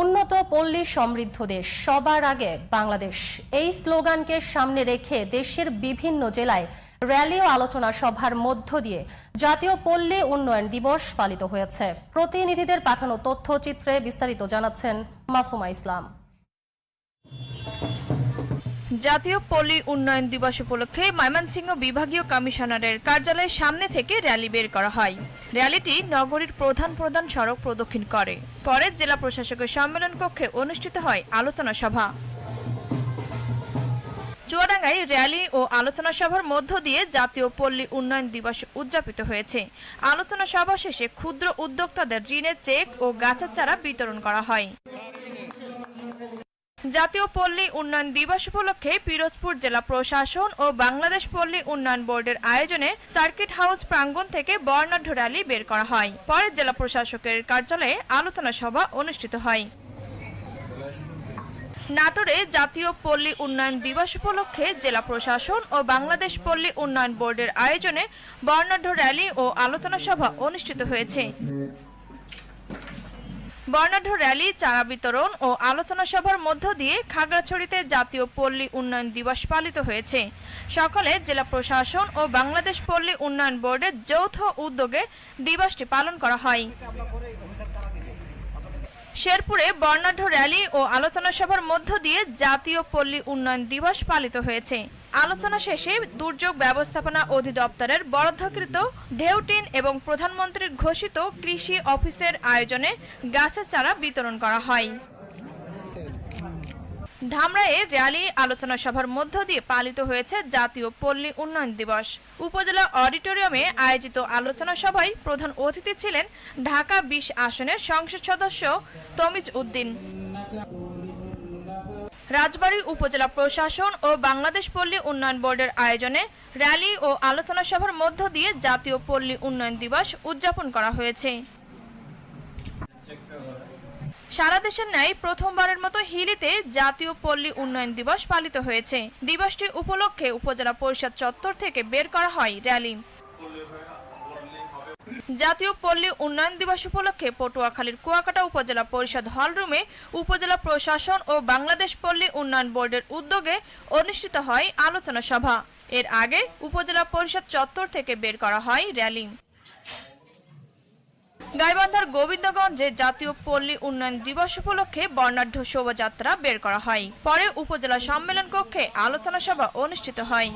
উন্নত পল্লী সমৃদ্ধ দেশ সবার আগে বাংলাদেশ, এই স্লোগানকে সামনে রেখে দেশের বিভিন্ন জেলায় র্যালি ও আলোচনা সভার মধ্য দিয়ে জাতীয় পল্লী উন্নয়ন দিবস পালিত হয়েছে। প্রতিনিধিদের পাঠানো তথ্যচিত্রে বিস্তারিত জানাচ্ছেন মাসুমা ইসলাম। জাতীয় পল্লী উন্নয়ন দিবস উপলক্ষে ময়মনসিংহ বিভাগীয় কমিশনারের কার্যালয়ের সামনে থেকে র্যালি বের করা হয়। র্যালিটি নগরীর প্রধান প্রধান সড়ক প্রদক্ষিণ করে। পরে জেলা প্রশাসকের সম্মেলন কক্ষে অনুষ্ঠিত হয় আলোচনা সভা। চুয়াডাঙ্গায় র্যালি ও আলোচনা সভার মধ্য দিয়ে জাতীয় পল্লী উন্নয়ন দিবস উদযাপিত হয়েছে। আলোচনা সভা শেষে ক্ষুদ্র উদ্যোক্তাদের ঋণের চেক ও গাছের চারা বিতরণ করা হয়। জাতীয় পল্লী উন্নয়ন দিবস উপলক্ষে পিরোজপুর জেলা প্রশাসন ও বাংলাদেশ পল্লী উন্নয়ন বোর্ডের আয়োজনে সার্কিট হাউস প্রাঙ্গণ থেকে বর্ণাঢ্য র্যালি বের করা হয়। পরে জেলা প্রশাসকের কার্যালয়ে আলোচনা সভা অনুষ্ঠিত হয়। নাটোরে জাতীয় পল্লী উন্নয়ন দিবস উপলক্ষে জেলা প্রশাসন ও বাংলাদেশ পল্লী উন্নয়ন বোর্ডের আয়োজনে বর্ণাঢ্য র্যালি ও আলোচনা সভা অনুষ্ঠিত হয়েছে। বর্ণাঢ্য র্যালি, চারা বিতরণ ও আলোচনা সভার মধ্য দিয়ে খাগড়াছড়িতে জাতীয় পল্লী উন্নয়ন দিবস পালিত হয়েছে। সকালে জেলা প্রশাসন ও বাংলাদেশ পল্লী উন্নয়ন বোর্ডের যৌথ উদ্যোগে দিবসটি পালন করা হয়। শেরপুরে বর্ণাঢ্য র্যালি ও আলোচনা সভার মধ্য দিয়ে জাতীয় পল্লী উন্নয়ন দিবস পালিত হয়েছে। আলোচনা শেষে দুর্যোগ ব্যবস্থাপনা অধিদপ্তরের বরাদ্দকৃত ঢেউটিন এবং প্রধানমন্ত্রীর ঘোষিত কৃষি অফিসের আয়োজনে গাছের চারা বিতরণ করা হয়। ধামরাইয়ে র্যালি আলোচনা সভার মধ্য দিয়ে পালিত হয়েছে জাতীয় পল্লী উন্নয়ন দিবস। উপজেলা অডিটোরিয়ামে আয়োজিত আলোচনা সভায় প্রধান অতিথি ছিলেন ঢাকা ২০ আসনের সংসদ সদস্য তমিজ উদ্দিন। রাজবাড়ী উপজেলা প্রশাসন ও বাংলাদেশ পল্লী উন্নয়ন বোর্ডের আয়োজনে র্যালি ও আলোচনা সভার মধ্য দিয়ে জাতীয় পল্লী উন্নয়ন দিবস উদযাপন করা হয়েছে। সারা দেশের ন্যায় প্রথমবারের মতো হিলিতে জাতীয় পল্লী উন্নয়ন দিবস পালিত হয়েছে। দিবসটি উপলক্ষে উপজেলা পরিষদ চত্বর থেকে বের করা হয় র্যালি। জাতীয় পল্লী উন্নয়ন দিবস উপলক্ষে পটুয়াখালীর কুয়াকাটা উপজেলা পরিষদ হলরুমে উপজেলা প্রশাসন ও বাংলাদেশ পল্লী উন্নয়ন বোর্ডের উদ্যোগে অনুষ্ঠিত হয় আলোচনা সভা। এর আগে উপজেলা পরিষদ চত্বর থেকে বের করা হয় র্যালি। গাইবান্ধার গোবিন্দগঞ্জে জাতীয় পল্লী উন্নয়ন দিবস উপলক্ষে বর্ণাঢ্য শোভাযাত্রা বের করা হয়। পরে উপজেলা সম্মেলন কক্ষে আলোচনা সভা অনুষ্ঠিত হয়।